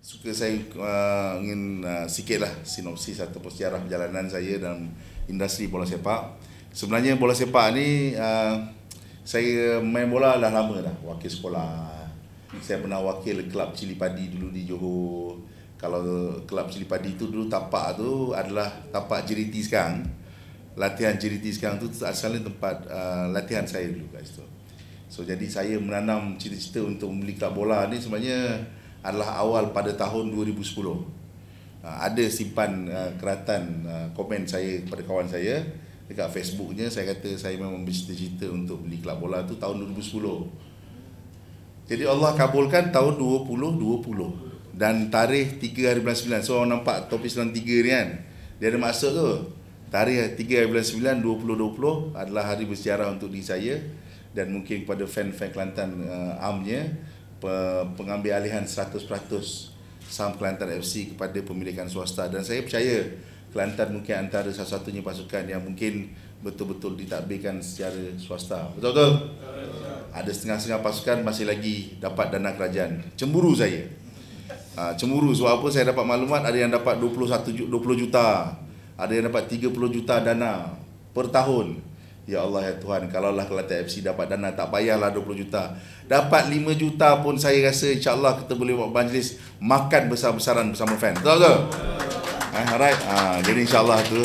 saya ingin sikitlah sinopsis ataupun sejarah perjalanan saya dalam industri bola sepak. Sebenarnya bola sepak ni saya main bola dah lama dah, wakil sekolah. Saya pernah wakil kelab Cili Padi dulu di Johor. Kalau kelab Cili Padi tu dulu tapak tu adalah tapak JDT sekarang. Latihan JDT sekarang tu asalnya tempat latihan saya dulu kat situ. So jadi saya menanam cita-cita untuk membeli kelab bola ni sebenarnya adalah awal pada tahun 2010. Ada simpan keratan komen saya kepada kawan saya dekat Facebooknya. Saya kata saya memang bercita-cita untuk beli kelab bola tu tahun 2010. Jadi Allah kabulkan tahun 2020 dan tarikh 3 hari bulan 9. So orang nampak topi 93 ni kan, dia ada maksud tu. Tarikh 3 hari bulan 9 2020 adalah hari bersejarah untuk diri saya dan mungkin kepada fan-fan Kelantan amnya, pengambil alihan 100% saham Kelantan FC kepada pemilikan swasta. Dan saya percaya Kelantan mungkin antara satu-satunya pasukan yang mungkin betul-betul ditadbirkan secara swasta. Betul-betul? Ada setengah-setengah pasukan masih lagi dapat dana kerajaan. Cemburu saya. Cemburu sebab apa? Saya dapat maklumat ada yang dapat 20 juta, ada yang dapat 30 juta dana per tahun. Ya Allah ya Tuhan, kalaulah Kelantan FC dapat dana, tak payahlah 20 juta. Dapat 5 juta pun saya rasa insya-Allah kita boleh buat majlis makan besar-besaran bersama fan. Betul? Alright. Jadi insya-Allah tu.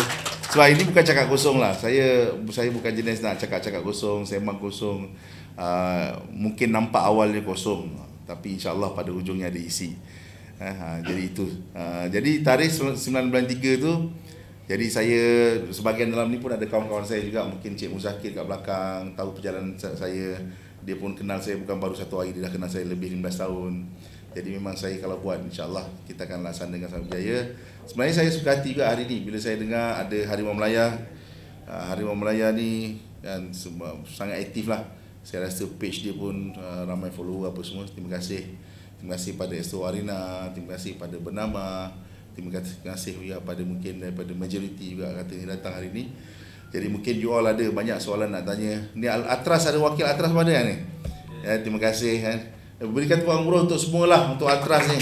Sebab ini bukan cakap kosong lah. Saya bukan jenis nak cakap-cakap kosong, sembang kosong. Mungkin nampak awalnya kosong, tapi insya-Allah pada hujungnya ada isi. Jadi itu. Jadi tarikh 993 tu, jadi saya sebahagian dalam ni pun ada kawan-kawan saya juga, mungkin Cik Muzakir kat belakang tahu perjalanan saya. Dia pun kenal saya bukan baru 1 hari, dia dah kenal saya lebih 15 tahun. Jadi memang saya kalau buat insya-Allah kita akan laksana dengan sangat berjaya. Sebenarnya saya suka hati juga hari ni bila saya dengar ada Harimau Melaya. Harimau Melaya ni kan sangat aktif lah. Saya rasa page dia pun ramai follower apa semua. Terima kasih. Terima kasih pada Esto Arina, terima kasih pada Bernama. Terima kasih juga pada mungkin daripada majoriti juga katanya datang hari ni. Jadi mungkin you all ada banyak soalan nak tanya. Ni Atras, ada wakil Atras pada ni. Ya, terima kasih kan. Berikan tuang murah untuk semualah untuk Atras ni.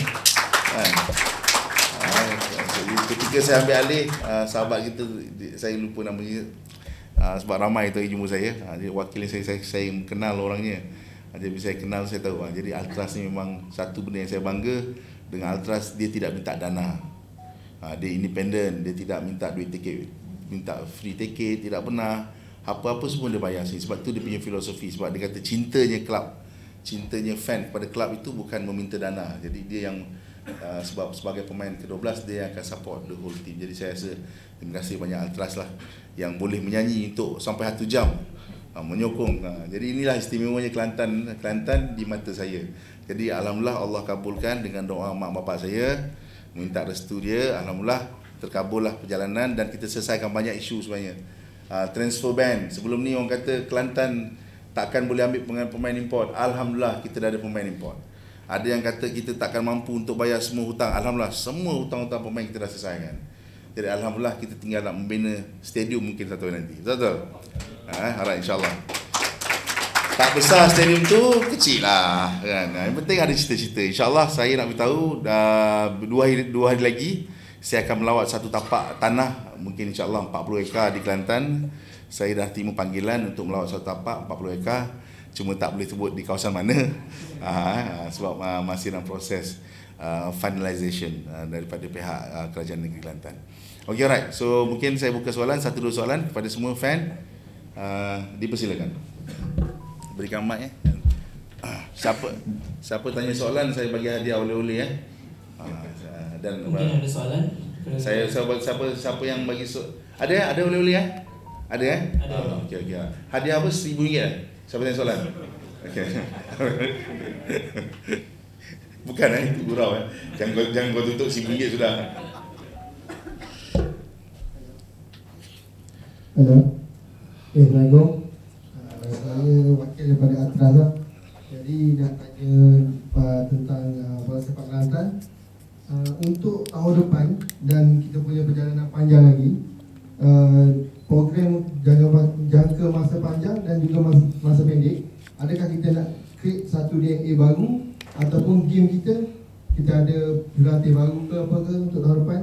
Ketika saya ambil alih, sahabat kita, saya lupa namanya, sebab ramai tu jumpa saya. Jadi wakil saya kenal orangnya. Jadi saya kenal, saya tahu. Jadi Atras ni memang satu benda yang saya bangga dengan Atras, dia tidak minta dana. Dia independen, dia tidak minta duit tiket, minta free tiket, tidak pernah. Apa-apa semua dia bayar sendiri. Sebab tu dia punya filosofi. Sebab dia kata cintanya kelab, cintanya fan kepada kelab itu bukan meminta dana. Jadi dia yang sebab sebagai pemain ke-12 dia akan support the whole team. Jadi saya rasa terima kasih banyak Atras lah yang boleh menyanyi untuk sampai 1 jam, menyokong. Jadi inilah istimewanya Kelantan di mata saya. Jadi alhamdulillah Allah kabulkan dengan doa mak bapak saya, minta restu dia, alhamdulillah terkabullah perjalanan dan kita selesaikan banyak isu sebenarnya. Transfer ban, sebelum ni orang kata Kelantan takkan boleh ambil pemain import. Alhamdulillah kita dah ada pemain import. Ada yang kata kita takkan mampu untuk bayar semua hutang. Alhamdulillah semua hutang-hutang pemain kita dah selesaikan. Jadi alhamdulillah kita tinggal nak membina stadium mungkin satu hari nanti. Betul? Harap insya-Allah. Tak besar stadium tu, kecil lah kan. Yang penting ada cita-cita. InsyaAllah saya nak beritahu dua hari lagi saya akan melawat satu tapak tanah, mungkin insyaAllah 40 ekar di Kelantan. Saya dah terima panggilan untuk melawat satu tapak 40 ekar. Cuma tak boleh sebut di kawasan mana. Sebab masih dalam proses finalization daripada pihak Kerajaan Negeri Kelantan. Okay, alright. So mungkin saya buka soalan, 1-2 soalan kepada semua fan. Dipersilakan. Berikan mic ya. Siapa tanya soalan saya bagi hadiah oleh-oleh ya. Dan mungkin ada soalan. Saya siapa yang bagi ada oleh-oleh ya? Ada ya? Ada. Okey. Hadiah apa? RM1,000 ya? Siapa tanya soalan? Okey. Bukan itu gurau ya. Jangan kau tutup RM1,000 sudah. Halo. Assalamualaikum. Saya wakil daripada Atras lah. Jadi nak tanya tentang bola sepak Kelantan. Untuk tahun depan dan kita punya perjalanan panjang lagi, program jangka masa panjang dan juga masa pendek, adakah kita nak create satu DNA baru ataupun game kita kita ada jurulatih baru ke apa ke untuk tahun depan.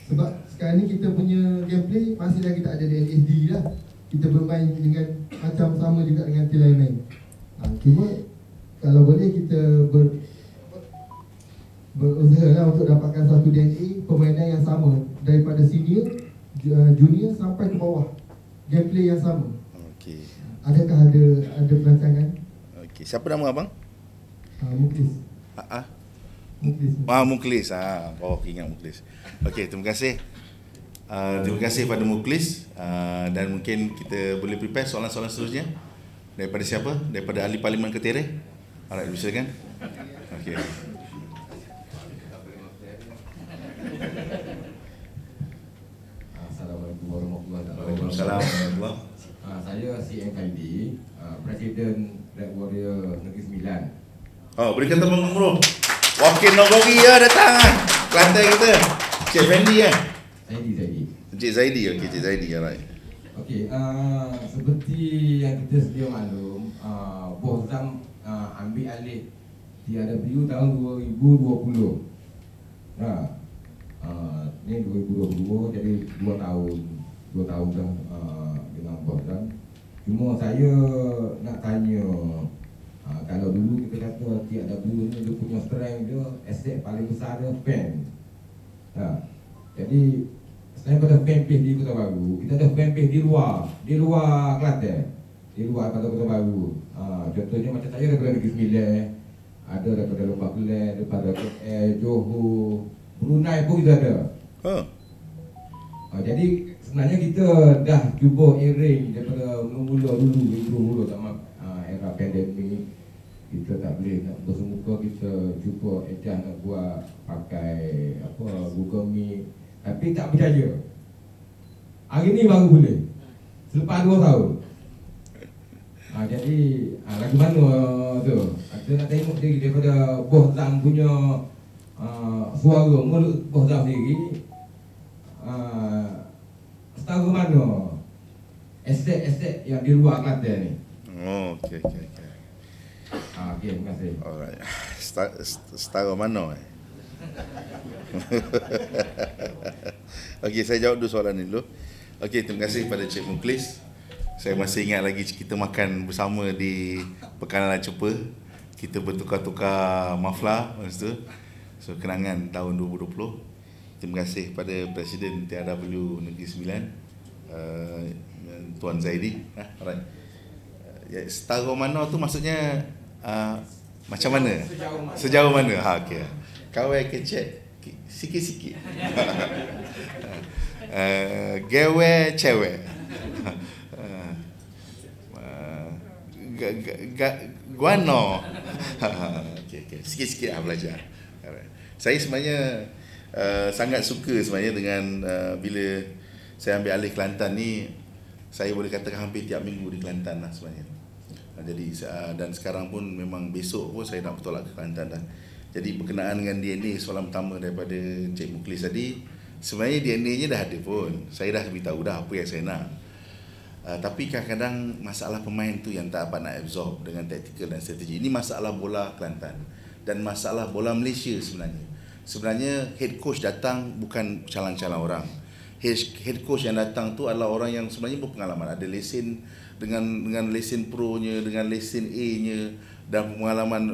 Sebab sekarang ni kita punya gameplay masih lagi tak ada LSD lah. Kita bermain dengan macam sama juga dengan tim lain-lain. Cuma kalau boleh kita berusaha lah untuk dapatkan satu DNA permainan yang sama daripada senior, junior sampai ke bawah, gameplay yang sama. Okey. Adakah ada perancangan? Okey. Siapa nama abang? Muklis. Muklis. Oh, ingat Muklis. Okey, terima kasih. Terima kasih pada Muklis, dan mungkin kita boleh prepare soalan-soalan seterusnya. Daripada siapa? Daripada ahli parlimen Ketere. Alright, silakan. Okey. Assalamualaikum warahmatullahi wabarakatuh. Waalaikumsalam. Saya CM Khalidi, Presiden Black Warrior Negeri Sembilan. Oh, beri kata Bang Bro. Wakil Nogori datang Kelantan kita. Cik Fendi Zaidi. Cik Zaidi, okey Cik Zaidi, alright. Okey, seperti yang kita sedia maklum, Bos Zam ambil alih TRW tahun 2020. Ini 2020, jadi 2 tahun dah dengan Bos Zam. Cuma saya nak tanya, kalau dulu kita kata TRW ni dia punya strength dia, aset paling besar dia fan. Jadi selain pada fan base di Kota Baru, kita ada fan base di luar Kelantan, di luar pada Kota Baru. Contohnya macam saya daripada Negeri Sembilan, ada daripada Lembah Kelang, daripada KL, Johor, Brunei pun kita ada. Jadi sebenarnya kita dah cuba airing daripada mula dulu sama era pandemik. Kita tak boleh nak bersemuka, kita cuba edah nak buat pakai Google Meet, tapi tak berjaya. Hari ni baru boleh, selepas 2 tahun. Jadi lagi mana tu, kita nak tengok sendiri daripada Bos Zam punya suara mulut Bos Zam sendiri, setara mana aset-aset yang di luar Kelantan ni. Okey. Okey, terima kasih. Alright. Setara mana Okey, saya jawab dulu soalan ni dulu. Okey, terima kasih kepada Cik Muklis. Saya masih ingat lagi kita makan bersama di Pekanalan Cepa. Kita bertukar-tukar maflar masa tu. So, kenangan tahun 2020. Terima kasih kepada Presiden TRW Negeri Sembilan, Tuan Zaidi. Alright. Setara mana tu maksudnya macam mana? Sejauh mana? Okey. Kawai kecek sikit-sikit. Gawe cewek. Guano. Okey. Sikit-sikit belajar. Saya sebenarnya sangat suka sebenarnya dengan bila saya ambil alih Kelantan ni, saya boleh katakan hampir tiap minggu di Kelantan lah sebenarnya. Jadi dan sekarang pun memang besok pun saya nak bertolak ke Kelantan dah. Jadi berkenaan dengan DNA soalan pertama daripada Cik Muklis tadi, sebenarnya DNA-nya dah ada pun. Saya dah beritahu dah apa yang saya nak. Tapi kadang-kadang masalah pemain tu yang tak dapat nak absorb dengan taktikal dan strategi. Ini masalah bola Kelantan dan masalah bola Malaysia sebenarnya. Sebenarnya head coach datang bukan calon-calon orang. Head coach yang datang tu adalah orang yang sebenarnya berpengalaman, ada lesen dengan lesen pro-nya, dengan lesen A-nya dan pengalaman.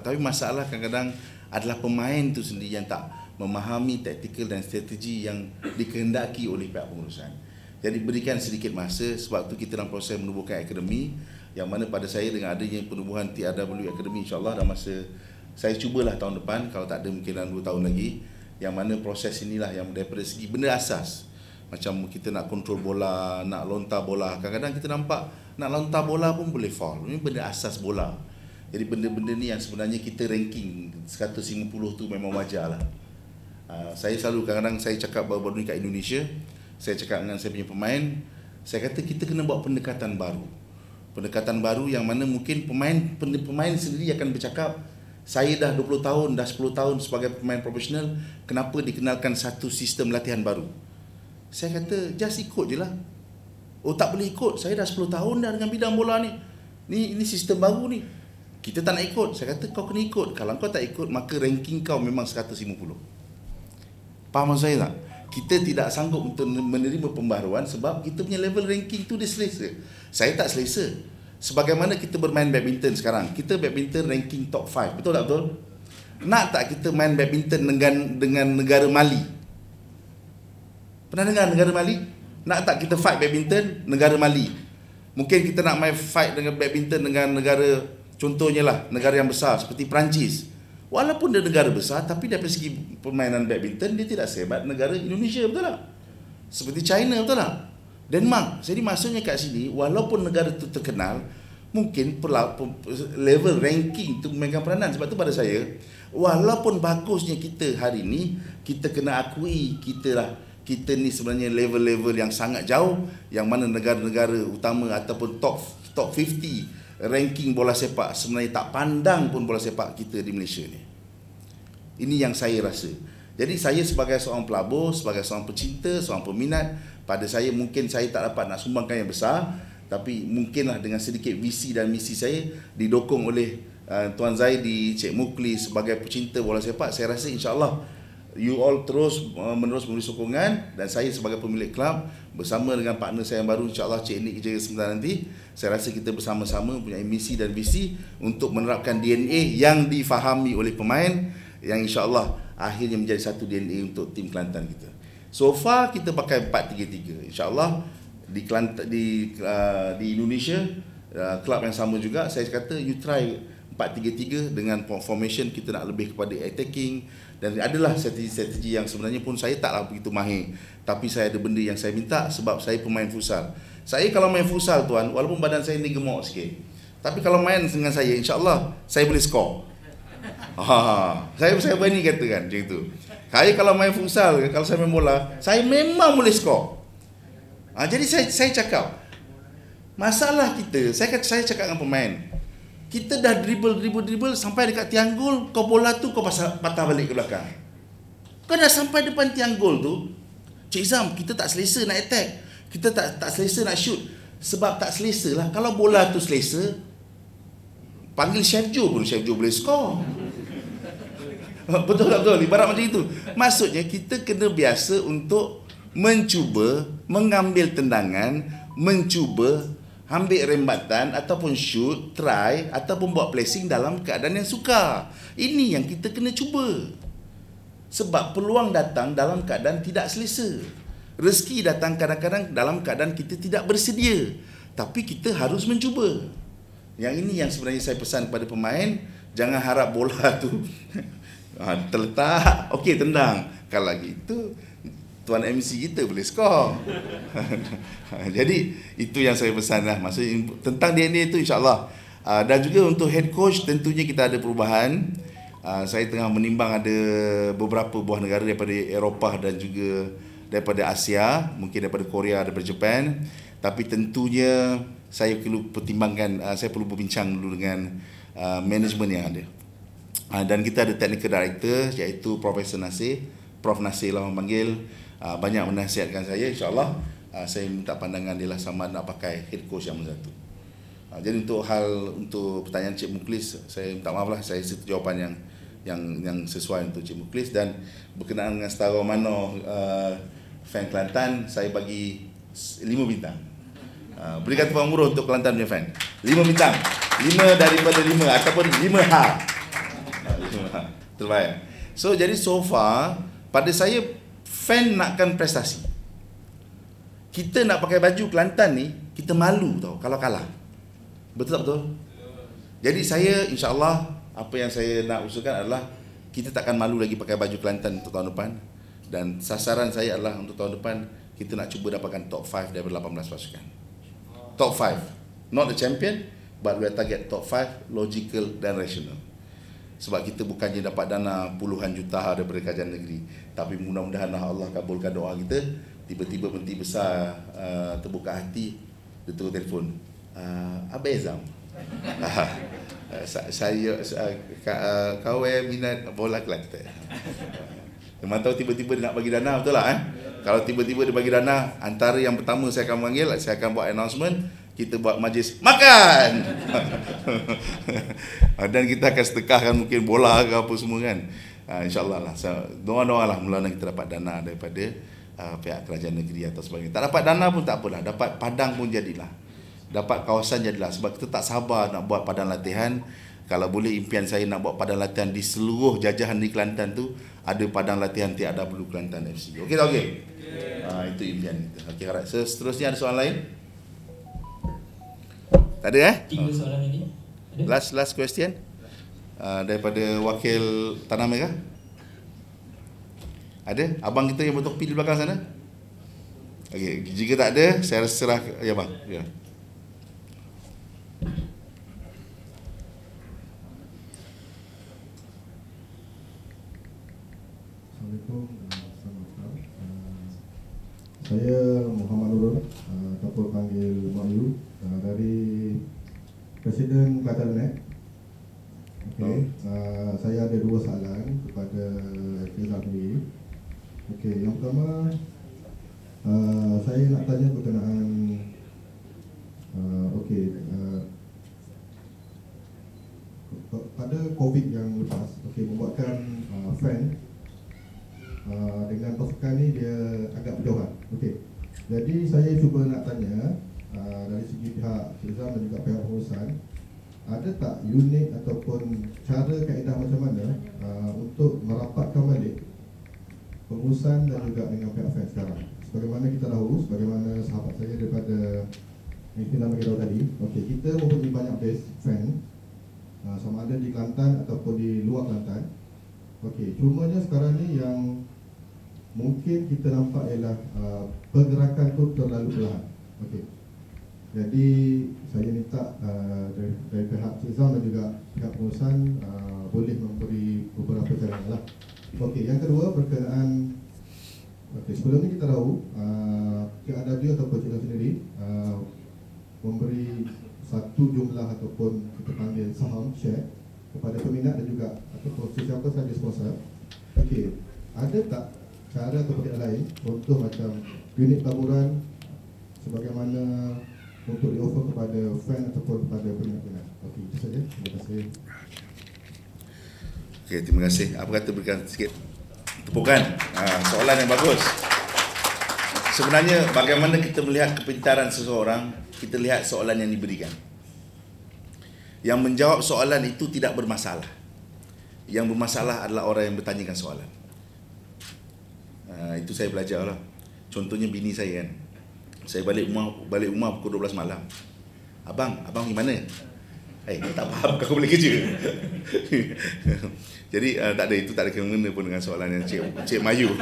Tapi masalah kadang-kadang adalah pemain tu sendiri yang tak memahami taktikal dan strategi yang dikehendaki oleh pihak pengurusan. Jadi berikan sedikit masa, sebab tu kita dalam proses menubuhkan akademi, yang mana pada saya dengan adanya penubuhan TRW Academy, insyaAllah dalam masa, saya cubalah tahun depan, kalau tak ada mungkin dalam 2 tahun lagi, yang mana proses inilah yang daripada segi benda asas, macam kita nak kontrol bola, nak lontar bola, kadang-kadang kita nampak nak lontar bola pun boleh foul. Ini benda asas bola. Jadi benda-benda ni yang sebenarnya kita ranking 150 tu memang wajar lah. Saya selalu kadang-kadang saya cakap baru-baru ni kat Indonesia, saya cakap dengan saya punya pemain, saya kata kita kena buat pendekatan baru. Pendekatan baru yang mana mungkin pemain sendiri akan bercakap, saya dah 20 tahun, dah 10 tahun sebagai pemain profesional, kenapa dikenalkan satu sistem latihan baru? Saya kata, just ikut je lah. Oh, tak boleh ikut, saya dah 10 tahun dah dengan bidang bola ni. Ini sistem baru ni. Kita tak nak ikut. Saya kata kau kena ikut. Kalau kau tak ikut, maka ranking kau memang 150. Faham maksud saya tak? Kita tidak sanggup untuk menerima pembaharuan sebab kita punya level ranking tu dia selesa. Saya tak selesa. Sebagaimana kita bermain badminton sekarang, kita badminton ranking top 5. Betul tak betul? Nak tak kita main badminton dengan negara Mali? Pernah dengar negara Mali? Nak tak kita fight badminton negara Mali? Mungkin kita nak main fight dengan badminton dengan negara, contohnya lah, negara yang besar seperti Perancis. Walaupun dia negara besar, tapi dari segi permainan badminton dia tidak sehebat negara Indonesia, betul tak? Seperti China, betul tak? Denmark. Jadi maksudnya kat sini, walaupun negara itu terkenal, mungkin level ranking itu memegang peranan. Sebab tu pada saya, walaupun bagusnya kita hari ini, kita kena akui kita ni sebenarnya level-level yang sangat jauh, yang mana negara-negara utama ataupun top 50 ranking bola sepak sebenarnya tak pandang pun bola sepak kita di Malaysia ni. Ini yang saya rasa. Jadi saya sebagai seorang pelabur, sebagai seorang pecinta, seorang peminat, pada saya mungkin saya tak dapat nak sumbangkan yang besar, tapi mungkinlah dengan sedikit visi dan misi saya didokong oleh Tuan Zaidi, Cik Mukhlis sebagai pecinta bola sepak, saya rasa insya-Allah you all terus menerus memberi sokongan, dan saya sebagai pemilik kelab bersama dengan partner saya yang baru insya-Allah Cik Nik Jaga sebentar nanti, saya rasa kita bersama-sama punya misi dan visi untuk menerapkan DNA yang difahami oleh pemain, yang insya-Allah akhirnya menjadi satu DNA untuk tim Kelantan kita. So far kita pakai 4-3-3. Insya-Allah di Kelantan, di Indonesia kelab yang sama juga, saya kata you try 4-3-3 dengan formation kita nak lebih kepada attacking, dan adalah strategi yang sebenarnya pun saya taklah begitu mahir, tapi saya ada benda yang saya minta sebab saya pemain futsal. Saya kalau main futsal tuan, walaupun badan saya ni gemuk sikit, tapi kalau main dengan saya insya-Allah saya boleh skor. Saya berani katakan macam itu. Saya kalau main futsal, kalau saya main bola, saya memang boleh skor. Jadi saya cakap, masalah kita, saya cakap dengan pemain, kita dah dribble sampai dekat tiang gol, kau bola tu kau patah balik ke belakang. Kau dah sampai depan tiang gol tu, Cik Zam, kita tak selesa nak attack. Kita tak selesa nak shoot. Sebab tak selesa lah. Kalau bola tu selesa, panggil Chef Joe pun Chef Joe boleh skor. Betul tak betul? Ibarat macam itu. Maksudnya kita kena biasa untuk mencuba mengambil tendangan, mencuba ambil rembatan ataupun shoot, try ataupun buat placing dalam keadaan yang sukar. Ini yang kita kena cuba. Sebab peluang datang dalam keadaan tidak selesa. Rezeki datang kadang-kadang dalam keadaan kita tidak bersedia. Tapi kita harus mencuba. Yang ini yang sebenarnya saya pesan kepada pemain, jangan harap bola tu terletak, okey tendang. Kalau gitu Tuan MC kita boleh skor. Jadi itu yang saya pesan lah. Maksudnya tentang DNA itu insya-Allah. Dan juga untuk head coach tentunya kita ada perubahan. Saya tengah menimbang ada beberapa buah negara daripada Eropah dan juga daripada Asia, mungkin daripada Korea, daripada Jepun. Tapi tentunya saya perlu pertimbangkan, saya perlu berbincang dulu dengan management yang ada. Dan kita ada technical director iaitu Profesor Nasir. Prof Nasir lah memanggil, banyak menasihatkan saya. InsyaAllah saya minta pandangan dia lah sama nak pakai head coach yang satu. Jadi untuk pertanyaan Cik Mukhlis, saya minta maaf lah, saya rasa jawapan yang sesuai untuk Cik Mukhlis. Dan berkenaan dengan Setara Mano fan Kelantan, saya bagi 5 bintang. Berikan tepuk murah untuk Kelantan punya fan. 5 bintang. 5 daripada 5 ataupun 5H. Terbaik. So jadi so far pada saya, fan nakkan prestasi. Kita nak pakai baju Kelantan ni, kita malu tau kalau kalah. Betul tak betul? Jadi saya insya-Allah apa yang saya nak usulkan adalah kita takkan malu lagi pakai baju Kelantan untuk tahun depan. Dan sasaran saya adalah untuk tahun depan kita nak cuba dapatkan top 5 daripada 18 pasukan. Top 5. Not the champion, but we target top 5 logical dan rational. Sebab kita bukannya dapat dana puluhan juta daripada kerajaan negeri, tapi mudah-mudahan Allah kabulkan doa kita. Tiba-tiba Menteri Besar terbuka hati, dia terus telefon, Abang Ezam, saya kawan minat bola Kelantan. Memang tahu tiba-tiba dia nak bagi dana, betul lah. Kalau tiba-tiba dia bagi dana, antara yang pertama saya akan panggil, saya akan buat announcement, kita buat majlis makan. Dan kita akan sedekahkan mungkin bola ke apa semua kan. InsyaAllah lah. Doa-doa lah mula kita dapat dana daripada pihak kerajaan negeri atau sebagainya. Tak dapat dana pun tak apalah. Dapat padang pun jadilah. Dapat kawasan jadilah. Sebab kita tak sabar nak buat padang latihan. Kalau boleh impian saya nak buat padang latihan di seluruh jajahan di Kelantan tu, ada padang latihan TRW Kelantan FC. Okey tak okey? Itu impian kita. Okey, harap. Seterusnya ada soalan lain? Tak ada 3 soalan lagi. Ada? Last question. Daripada wakil Tanah Merah. Ada? Abang kita yang bertopi di belakang sana? Okey, jika tak ada, saya serah ya bang. Ya. Assalamualaikum, selamat malam. Saya Muhammad Nurul, ataupun panggil Mak Yu, dari Presiden Kelantan Net. Okey, saya ada 2 soalan kepada Cik Zafri. Okey, yang pertama, saya nak tanya berkenaan pada COVID yang lepas, membuatkan fan dengan pasukan ni dia agak berjauhan. Okey. Jadi saya cuba nak tanya dari segi pihak Cizam dan juga pihak pengurusan, ada tak unit ataupun cara kaedah macam mana untuk merapatkan balik pengurusan dan juga dengan pihak fans sekarang? Sebagaimana kita tahu, sebagaimana sahabat saya daripada Istilah Merah tadi, okey, kita mempunyai banyak base fan sama ada di Kelantan ataupun di luar Kelantan. Okey, cumanya sekarang ni yang mungkin kita nampak ialah pergerakan tu terlalu perlahan. Okey. Jadi saya minta dari pihak Cizam dan juga pihak pengurusan boleh memberi beberapa cadangan lah. Okey, yang kedua berkenaan sebelum ni kita tahu KRW ataupun Cizam sendiri memberi satu jumlah ataupun kita panggil saham share kepada peminat dan juga ataupun sesiapa sahaja sponsor. Okey, ada tak cara atau perkara lain contoh macam unit taburan sebagaimana untuk di-offer kepada fan ataupun kepada peminat-peminat? Okey, itu saja. Terima kasih. Okey, terima kasih. Apa kata berikan sikit tepukan? Soalan yang bagus. Sebenarnya bagaimana kita melihat kepintaran seseorang, kita lihat soalan yang diberikan. Yang menjawab soalan itu tidak bermasalah. Yang bermasalah adalah orang yang bertanyakan soalan. Itu saya belajar lah. Contohnya bini saya kan. Saya balik rumah pukul 12 malam. Abang pergi mana? Tak faham kau boleh kerja. Jadi tak ada kena pun dengan soalan yang Cik Mayu.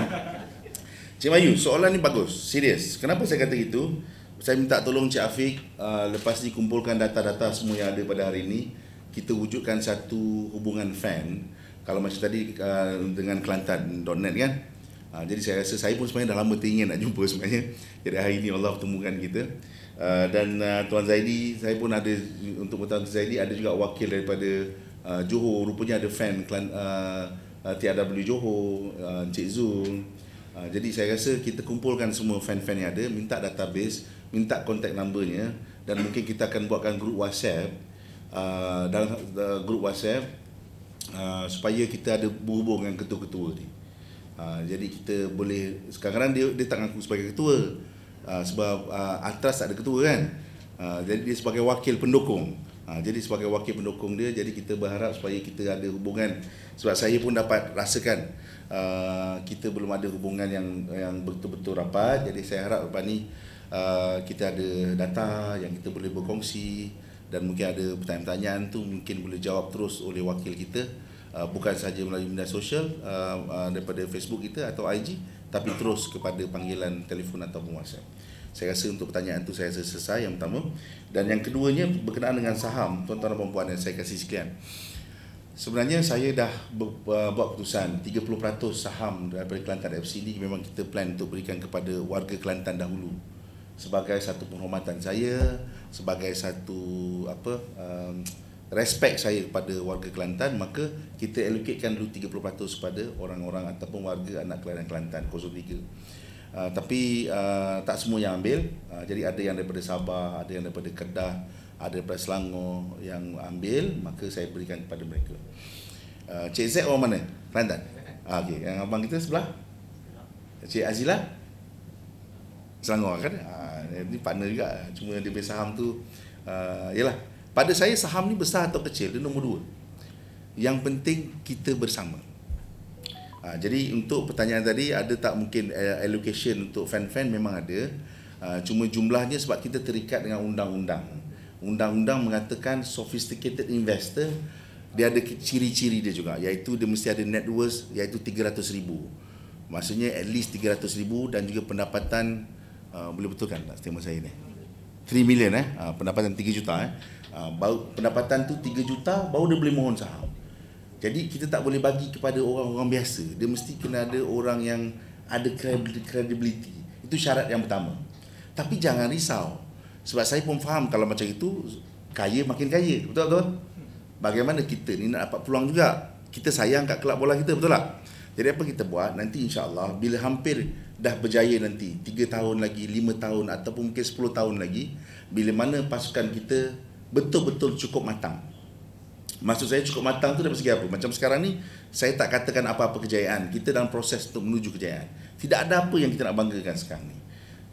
Cik Mayu, soalan ni bagus, serius. Kenapa saya kata gitu? Saya minta tolong Cik Afiq lepas ni kumpulkan data-data semua yang ada pada hari ini. Kita wujudkan satu hubungan fan. Kalau macam tadi dengan Kelantan.net kan. Jadi saya rasa saya pun sebenarnya dah lama teringin nak jumpa sebenarnya. Jadi hari ini Allah temukan kita. Dan Tuan Zaidi, saya pun ada untuk Tuan Zaidi ada juga wakil daripada Johor. Rupanya ada fan TRW Johor, Encik Zul. Jadi saya rasa kita kumpulkan semua fan-fan yang ada, minta database, minta contact numbernya, dan mungkin kita akan buatkan grup WhatsApp. Dalam grup WhatsApp supaya kita ada berhubung dengan ketua-ketua ni. Jadi kita boleh, sekarang dia tak ngaku sebagai ketua sebab atas tak ada ketua kan. Jadi dia sebagai wakil pendukung. Jadi sebagai wakil pendukung dia, jadi kita berharap supaya kita ada hubungan. Sebab saya pun dapat rasakan kita belum ada hubungan yang betul-betul rapat. Jadi saya harap lepas ni kita ada data yang kita boleh berkongsi, dan mungkin ada pertanyaan-pertanyaan tu mungkin boleh jawab terus oleh wakil kita, bukan sahaja melalui media sosial daripada Facebook kita atau IG, tapi terus kepada panggilan telefon ataupun WhatsApp. Saya rasa untuk pertanyaan tu saya rasa selesai yang pertama. Dan yang keduanya berkenaan dengan saham, tuan-tuan dan puan-puan yang saya kasih sekian. Sebenarnya saya dah buat keputusan 30% saham daripada Kelantan FC ni memang kita plan untuk berikan kepada warga Kelantan dahulu, sebagai satu penghormatan saya, sebagai satu respect saya kepada warga Kelantan. Maka kita allocatekan dulu 30% kepada orang-orang ataupun warga anak kelahiran Kelantan 03. Tapi tak semua yang ambil. Jadi ada yang daripada Sabah, ada yang daripada Kedah, ada daripada Selangor yang ambil, maka saya berikan kepada mereka. Cik Z orang mana? Kelantan? Okey, yang abang kita sebelah? Cik Azila? Selangor kan? Ini partner juga. Cuma dia punya saham tu yalah, pada saya saham ni besar atau kecil, dia nombor 2. Yang penting kita bersama. Jadi untuk pertanyaan tadi, ada tak mungkin allocation untuk fan-fan? Memang ada. Cuma jumlahnya sebab kita terikat dengan undang-undang. Undang-undang mengatakan sophisticated investor, dia ada ciri-ciri dia juga, iaitu dia mesti ada net worth iaitu 300,000. Maksudnya at least 300,000 dan juga pendapatan boleh betulkan tak statement saya ni? 3 million pendapatan 3 juta baru pendapatan tu 3 juta baru dia boleh mohon saham. Jadi kita tak boleh bagi kepada orang-orang biasa. Dia mesti kena ada orang yang ada credibility. Itu syarat yang pertama. Tapi jangan risau. Sebab saya pun faham kalau macam itu kaya makin kaya. Betul-betul? Bagaimana kita ni nak dapat peluang juga? Kita sayang kat kelab bola kita, betul tak? Jadi apa kita buat? Nanti insya-Allah bila hampir dah berjaya nanti 3 tahun lagi, 5 tahun ataupun mungkin 10 tahun lagi, bila mana pasukan kita betul-betul cukup matang. Maksud saya cukup matang tu dari segi apa? Macam sekarang ni saya tak katakan apa-apa kejayaan. Kita dalam proses untuk menuju kejayaan. Tidak ada apa yang kita nak banggakan sekarang ni.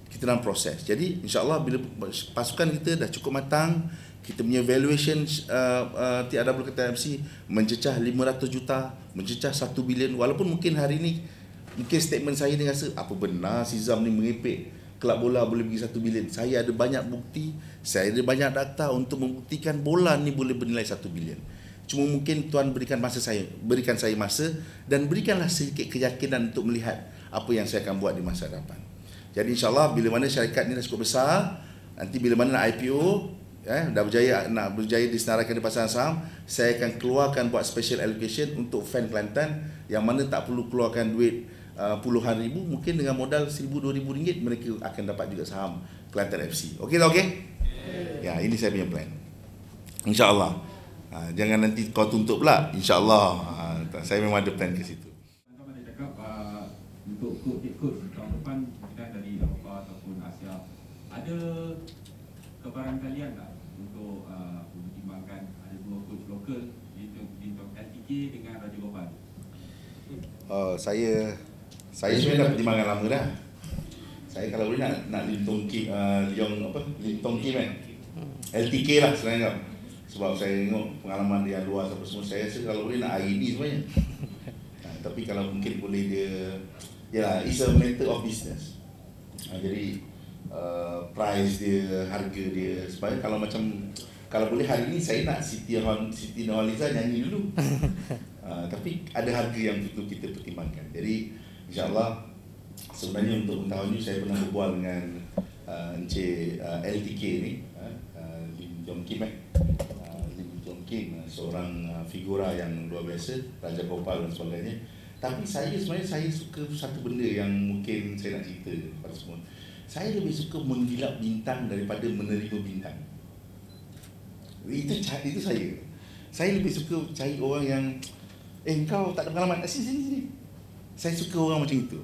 Kita dalam proses. Jadi insya-Allah bila pasukan kita dah cukup matang, kita punya valuation TRW Kelantan FC mencecah 500 juta, mencecah 1 bilion. Walaupun mungkin hari ni mungkin statement saya ni rasa apa benar si Zam ni mengepek kelab bola boleh pergi 1 bilion. Saya ada banyak bukti, saya ada banyak data untuk membuktikan bola ni boleh bernilai 1 bilion. Cuma mungkin Tuan berikan saya masa dan berikanlah sedikit keyakinan untuk melihat apa yang saya akan buat di masa depan. Jadi insya-Allah bila mana syarikat ni dah cukup besar, nanti bila mana nak IPO, dah berjaya disenaraikan di pasaran saham, saya akan keluarkan buat special allocation untuk fan Kelantan yang mana tak perlu keluarkan duit puluhan ribu, mungkin dengan modal RM1,000-2,000 mereka akan dapat juga saham Kelantan FC. Okey tak okey? Ya, ini saya punya plan. InsyaAllah. Jangan nanti kau tuntut pula. InsyaAllah. Saya memang ada plan ke situ. Tuan-tuan ada cakap untuk coach tahun depan kita dari Eropah ataupun Asia. Ada kebarangkalian tak untuk mempertimbangkan ada 2 coach lokal di LTK dengan Raja Gopal? Saya sebenarnya dah pertimbangan lama dah. Saya kalau boleh nak Lim Tong Kim kan. LTK lah sebenarnya. Sebab saya tengok pengalaman dia yang luas apa semua. Saya rasa kalau boleh nak hari ni sebenarnya. Tapi kalau mungkin boleh dia, yalah, it's a matter of business. Jadi price dia, harga dia. Sebab kalau boleh hari ni saya nak Siti Nurhaliza nyanyi dulu. Tapi ada harga yang betul kita pertimbangkan. Jadi insya-Allah sebenarnya untuk tahun ini saya pernah berbual dengan Encik LTK ni, Lim Jong Kim Lim Jong Kim, seorang figura yang luar biasa, Raja Gopal dan sebagainya. Tapi sebenarnya saya suka satu benda yang mungkin saya nak cerita kepada semua. Saya lebih suka menggilap bintang daripada menerima bintang. Itu saya. Saya lebih suka cari orang yang kau tak ada pengalaman, sini. Saya suka orang macam itu.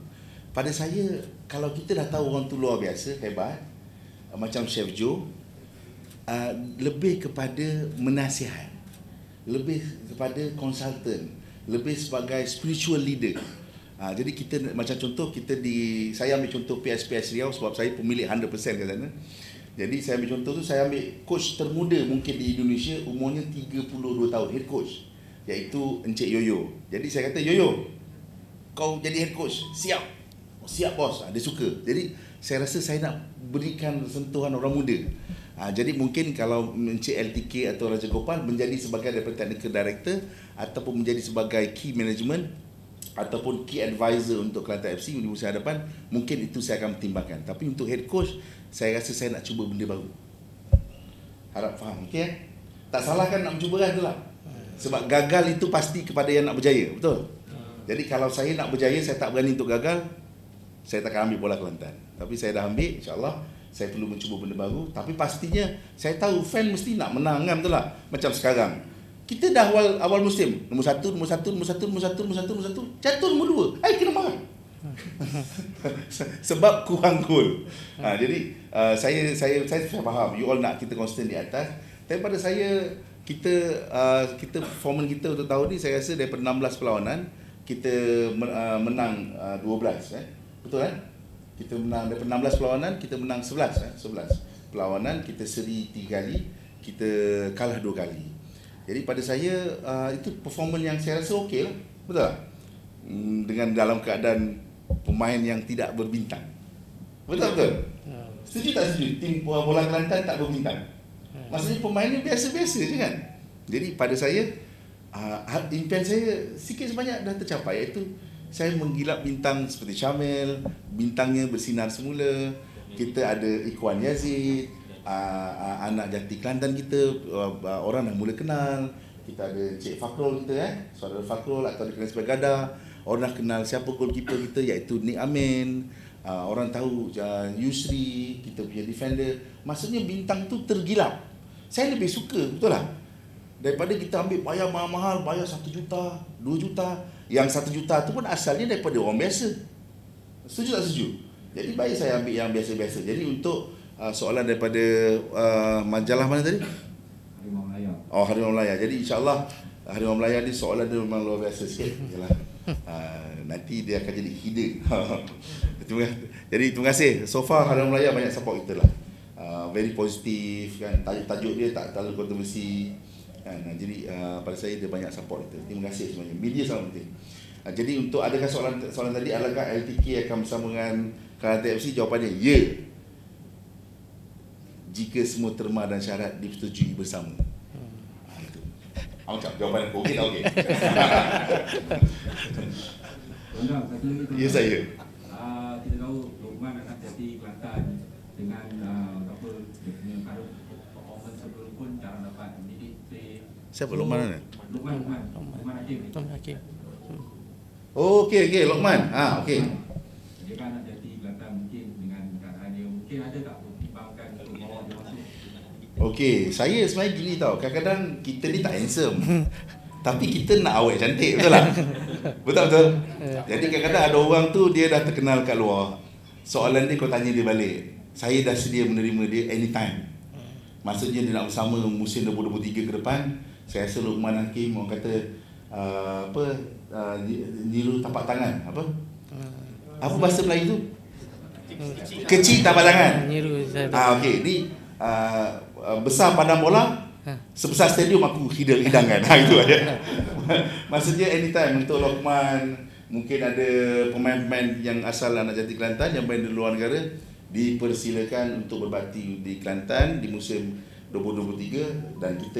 Pada saya, kalau kita dah tahu orang tu luar biasa, hebat, macam Chef Joe, lebih kepada menasihat, lebih kepada konsultan, lebih sebagai spiritual leader. Jadi kita macam contoh saya ambil contoh PSPS Riau sebab saya pemilik 100% kat sana. Jadi saya ambil contoh tu, saya ambil coach termuda mungkin di Indonesia, umurnya 32 tahun, head coach, iaitu Encik Yoyo. Jadi saya kata, Yoyo, kau jadi head coach, siap bos. Dia suka. Jadi saya rasa saya nak berikan sentuhan orang muda. Jadi mungkin kalau Encik LTK atau Raja Gopal menjadi sebagai technical director ataupun menjadi sebagai key management ataupun key advisor untuk Kelantan FC di musim hadapan, mungkin itu saya akan pertimbangkan. Tapi untuk head coach, saya rasa saya nak cuba benda baru. Harap faham, okey? Tak salah kan nak mencuba kan, itulah. Sebab gagal itu pasti kepada yang nak berjaya, betul? Jadi kalau saya nak berjaya, saya tak berani untuk gagal, saya tak akan ambil bola Kelantan. Tapi saya dah ambil, insya-Allah saya perlu mencuba benda baru. Tapi pastinya saya tahu fan mesti nak menang kan, betul tak? Macam sekarang. Kita dah awal musim, nombor 1, jatuh nombor 2. Kena marah. Sebab kurang gol. Jadi saya faham you all nak kita constant di atas. Tapi pada saya kita performance kita untuk tahun ni saya rasa daripada 16 perlawanan kita menang 12 betul kan? Kita menang daripada 16 perlawanan kita menang 11 perlawanan, kita seri 3 kali, kita kalah 2 kali. Jadi pada saya itu performance yang saya rasa okey lah. Betul tak? Dengan dalam keadaan pemain yang tidak berbintang. Betul? Setuju tak setuju? Tim bola Kelantan tak berbintang. Maksudnya pemainnya biasa-biasa je kan. Jadi pada saya impian saya sikit sebanyak dah tercapai, iaitu saya menggilap bintang seperti Syamil, bintangnya bersinar semula. Kita ada Ikhwan Yazid, anak jati Kelantan kita, orang dah mula kenal. Kita ada Cik Fakrul kita saudara Fakrul atau dikenal sebagai Gada. Orang dah kenal siapa goalkeeper kita, iaitu Nick Amin. Orang tahu Yusri, kita punya defender. Maksudnya bintang tu tergilap. Saya lebih suka, betul lah, daripada kita ambil bayar mahal-mahal, bayar 1 juta, 2 juta. Yang 1 juta tu pun asalnya daripada orang biasa. Setuju tak setuju? Jadi baik saya ambil yang biasa-biasa. Jadi untuk soalan daripada majalah mana tadi? Harimau Melaya. Harimau Melaya. Jadi insyaAllah Harimau Melaya ni soalan dia memang luar biasa sikit. Yalah. Nanti dia akan jadi hidden. Jadi terima kasih. So far Harimau Melaya banyak support kita lah. Very positif kan. Tajuk dia tak terlalu kontroversi kan. Jadi pada saya dia banyak support kita. Terima kasih semuanya. Media sangat penting. Jadi untuk adakah soalan tadi, adakah LTK akan bersama dengan Kelantan FC? Jawapannya ya. Jika semua terma dan syarat disetujui bersama. Itu. Macam jawapan okey tak okey? Satu lagi. Ya saya. Kita tahu Luqman akan jadi Kelantan dengan apa dia punya current performance sebelum pun jarang dapat mendidik play. Siapa Luqman mana? Luqman Hakim. Oh okey Luqman. Okey. Dia kan nak jadi Kelantan, mungkin dengan keadaan dia mungkin ada tak pertimbangkan untuk bawa dia masuk. Okey, saya sebenarnya gini tau. Kadang-kadang kita ni tak handsome. Tapi kita nak awet cantik, betul tak? Betul. Jadi kadang-kadang ada orang tu dia dah terkenal kat luar. Soalan dia kau tanya dia balik. Saya dah sedia menerima dia anytime. Maksudnya dia nak bersama musim 2023 ke depan. Saya rasa Luqman Hakim orang kata niru tapak tangan. Apa bahasa Melayu tu? Kecil tapak tangan. Okey, ni besar padang bola, sebesar stadium aku hidangkan. Itu aja. Maksudnya anytime untuk Luqman, mungkin ada pemain-pemain yang asal anak jati Kelantan yang main di luar negara, dipersilakan untuk berbakti di Kelantan di musim 2023 dan kita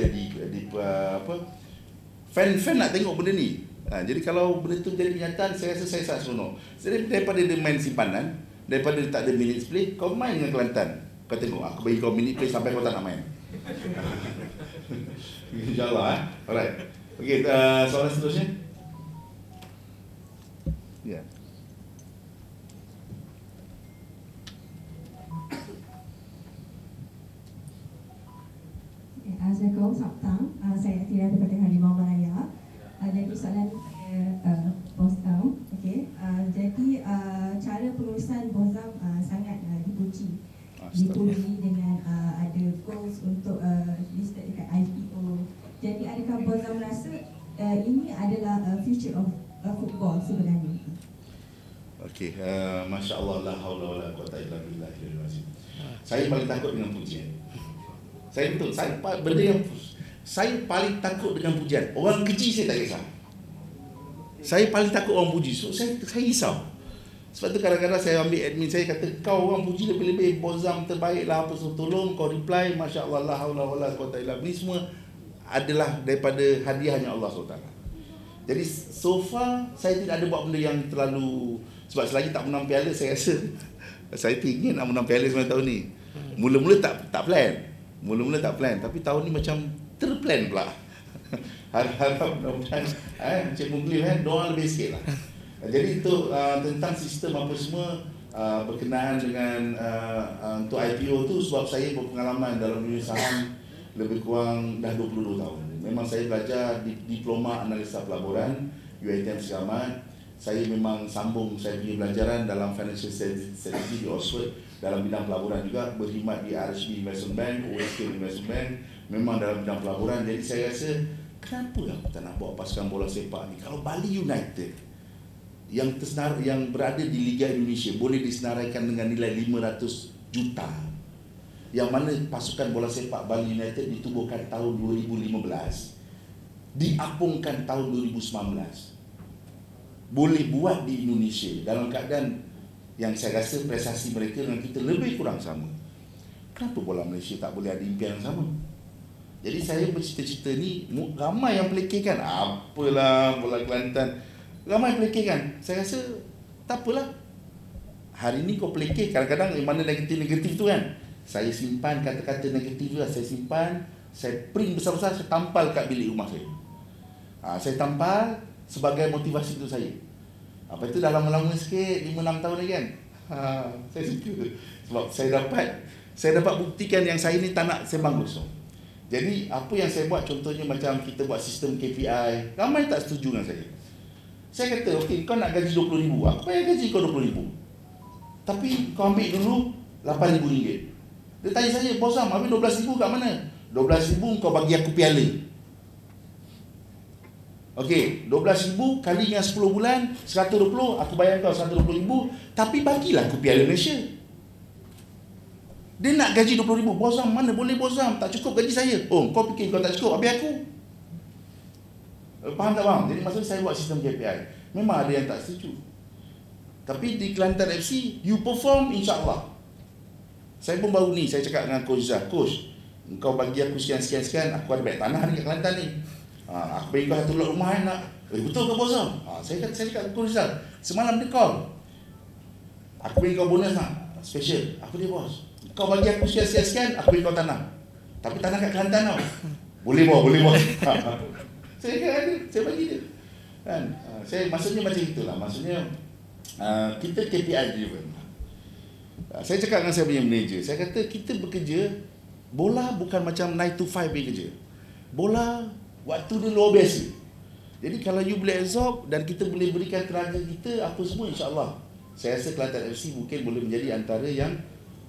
fan nak tengok benda ni. Jadi kalau benda tu jadi kenyataan, saya rasa saya sangat seronok. Jadi daripada dia main simpanan, daripada dia tak ada minutes play, kau main dengan Kelantan. Kau tengok, aku bagi kau minute play sampai kau tak nak main. InsyaAllah. Alright. Okey, soalan seterusnya. Ya. Assalamualaikum, selamat petang. Saya Atira daripada Harimau Melaya. Jadi soalan saya Bosam. Okey. Jadi cara pengurusan Bosam sangat dipuji dengan ada goals untuk listed dekat IPO. Jadi adakah Bosam rasa ini adalah future of football sebenarnya? Okey, masya-Allah, la haula wala quwata illa billah. Saya paling takut dengan pujian. Saya paling takut dengan pujian. Orang keji saya tak kisah. Saya paling takut orang puji. So saya risau. Sebab tu kadang-kadang saya ambil admin saya kata, kau orang puji lebih-lebih, Bosam terbaik lah apa semua, tolong kau reply masya-Allah la haula wala quwata illa billah. Ini semua adalah daripada hadiahnya Allah SWT. Jadi so far saya tidak ada buat benda yang terlalu, sebab selagi tak menang piala saya rasa saya ingin nak menang piala sebenarnya tahun ni. Mula-mula tak plan, tapi tahun ni macam terplan pula. Harap mudah-mudahan Encik Muglim doa lebih sikit lah. Jadi itu tentang sistem apa semua berkenaan dengan untuk IPO tu, sebab saya berpengalaman dalam dunia saham lebih kurang dah 22 tahun. Memang saya belajar diploma analisa pelaburan UiTM Selamat. saya memang sambung saya punya pelajaran dalam financial strategy di Oxford dalam bidang pelaburan juga, berkhidmat di RHB Investment Bank, OSK Investment Bank, memang dalam bidang pelaburan. Jadi saya rasa kenapa aku tak nak bawa pasukan bola sepak ni? Kalau Bali United yang berada di Liga Indonesia boleh disenaraikan dengan nilai 500 juta, yang mana pasukan bola sepak Bali United ditubuhkan tahun 2015, diapungkan tahun 2019, boleh buat di Indonesia dalam keadaan yang saya rasa prestasi mereka dengan kita lebih kurang sama. Kenapa bola Malaysia tak boleh ada impian yang sama? Jadi saya bercita-cita ni, ramai yang pelekehkan, apalah bola Kelantan, ramai pelekehkan. Saya rasa tak apalah. Hari ni kau pelekeh, kadang-kadang yang mana negatif-negatif tu kan, saya simpan kata-kata negatif tu lah, saya simpan, saya print besar-besar, saya tampal kat bilik rumah saya. Saya tampal sebagai motivasi untuk saya. Apa itu dah lama-lama sikit, 5-6 tahun lagi kan. Saya suka sebab saya dapat buktikan yang saya ni tak nak sembang kosong. Jadi apa yang saya buat, contohnya macam kita buat sistem KPI, ramai tak setuju dengan saya. Saya kata, okey, kau nak gaji RM20,000, aku bayar gaji kau RM20,000, tapi kau ambil dulu RM8,000. Dia tanya saya, bos Sam, habis RM12,000 kat mana? RM12,000 kau bagi aku piala. Okey, RM12,000 kali dengan 10 bulan, 120, aku bayar kau RM120,000, tapi bagilah aku piala Malaysia. Dia nak gaji RM20,000, bos Sam, mana boleh bos Sam, tak cukup gaji saya. Oh, kau fikir kau tak cukup, habis aku. Faham tak faham? Jadi maksudnya saya buat sistem KPI. Memang ada yang tak setuju, tapi di Kelantan FC, you perform, insyaAllah. Saya pun baru ni, saya cakap dengan Coach Zah, Coach, kau bagi aku sekian-sekian, aku ada banyak tanah ni kat Kelantan ni. Aku bagi kau satu lot rumah nak. Betul ke bos Sam? Saya cakap Coach Zah, semalam dia call, aku bagi kau bonus nak, special. Aku dia bos, kau bagi aku sekian-sekian, aku bagi kau tanah, tapi tanah kat Kelantan tau. Boleh bos, boleh bos. Saya kata, saya bagi dia kan. Saya maksudnya macam itulah. Maksudnya kita KPI driven. Saya cakap dengan saya punya manager, saya kata kita bekerja, bola bukan macam 9 to 5 bekerja. Bola waktu dia luar biasa. Jadi kalau you boleh absorb dan kita boleh berikan tenaga kita apa semua, insyaAllah saya rasa Kelantan FC mungkin boleh menjadi antara yang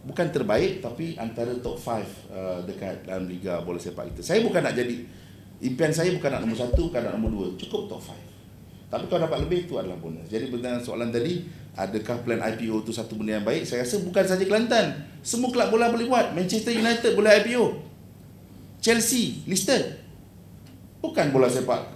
bukan terbaik, tapi antara top 5 dekat dalam Liga Bola Sepak kita. Saya bukan nak jadi, impian saya bukan nak nombor 1, bukan nak nombor 2, cukup top 5. Tapi kalau dapat lebih, itu adalah bonus. Jadi berdasarkan soalan tadi, adakah plan IPO itu satu benda yang baik? Saya rasa bukan saja Kelantan, semua kelab bola boleh buat. Manchester United boleh IPO, Chelsea listed. Bukan bola sepak.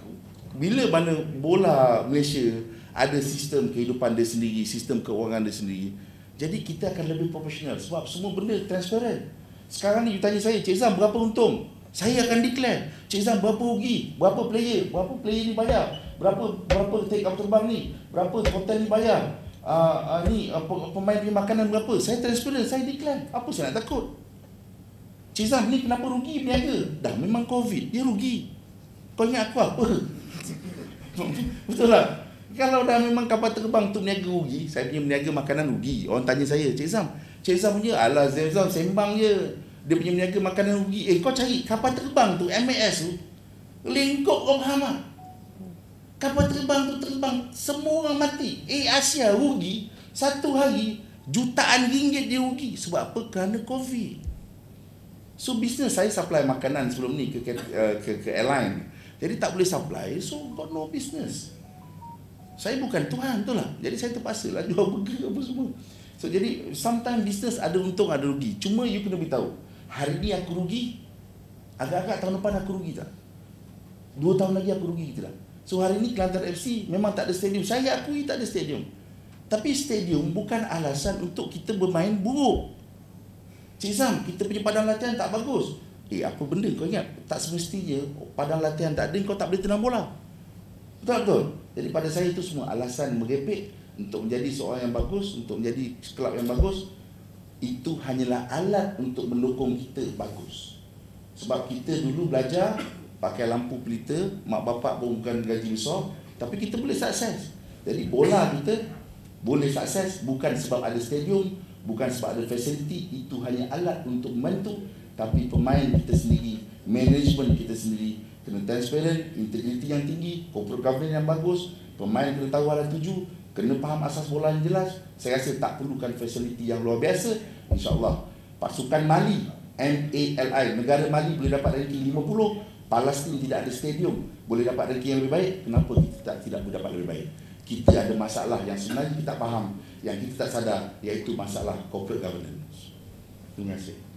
Bila mana bola Malaysia ada sistem kehidupan dia sendiri, sistem keuangan dia sendiri, jadi kita akan lebih profesional sebab semua benda transparent. Sekarang ni you tanya saya, Cik Zam berapa untung? Saya akan declare. Cik Zam berapa rugi? Berapa player ni bayar? Berapa take kapal terbang ni? Berapa hotel ni bayar? Pemain punya makanan berapa? Saya transparent, saya declare. Apa saya nak takut? Cik Zam ni kenapa rugi berniaga? Dah memang COVID, dia rugi. Kau ingat aku apa? Betul tak? Kalau dah memang kapal terbang tu berniaga rugi, saya punya berniaga makanan rugi. Orang tanya saya, Cik Zam punya, alah Zam sembang je. Dia punya berniaga makanan rugi. Kau cari kapal terbang tu, MAS tu, lingkup kau faham tak? Kapal terbang tu terbang, semua orang mati. Asia rugi, satu hari jutaan ringgit dia rugi. Sebab apa? Kerana COVID. So bisnes saya supply makanan sebelum ni ke airline. Jadi tak boleh supply, so got no business. Saya bukan Tuhan tu lah. Jadi saya terpaksa lah jual burger apa semua. So jadi sometimes business ada untung ada rugi. Cuma you kena beritahu, hari ni aku rugi, agak-agak tahun depan aku rugi tak? 2 tahun lagi aku rugi tak? So hari ni Kelantan FC memang tak ada stadium. Saya akui tak ada stadium. Tapi stadium bukan alasan untuk kita bermain buruk. Cik Zam, kita punya padang latihan tak bagus. Apa benda kau ingat? Tak semestinya padang latihan tak ada, kau tak boleh tenang bola. Betul-betul. Jadi pada saya itu semua alasan merepek untuk menjadi seorang yang bagus, untuk menjadi kelab yang bagus. Itu hanyalah alat untuk mendukung kita bagus. Sebab kita dulu belajar pakai lampu pelita, mak bapak pun bukan gaji besar, tapi kita boleh sukses. Jadi bola kita boleh sukses bukan sebab ada stadium, bukan sebab ada fasiliti, itu hanya alat untuk membantu. Tapi pemain kita sendiri, management kita sendiri kena transparent, integriti yang tinggi, corporate governance yang bagus, pemain kena tahu ada tuju, kena faham asas bola yang jelas. Saya rasa tak perlukan fasiliti yang luar biasa. InsyaAllah pasukan Mali, MALI, negara Mali boleh dapat ranking 50. Palestin tidak ada stadium, boleh dapat ranking yang lebih baik. Kenapa kita tidak boleh dapat lebih baik? Kita ada masalah yang sebenarnya kita tak faham, yang kita tak sadar, iaitu masalah corporate governance. Terima kasih.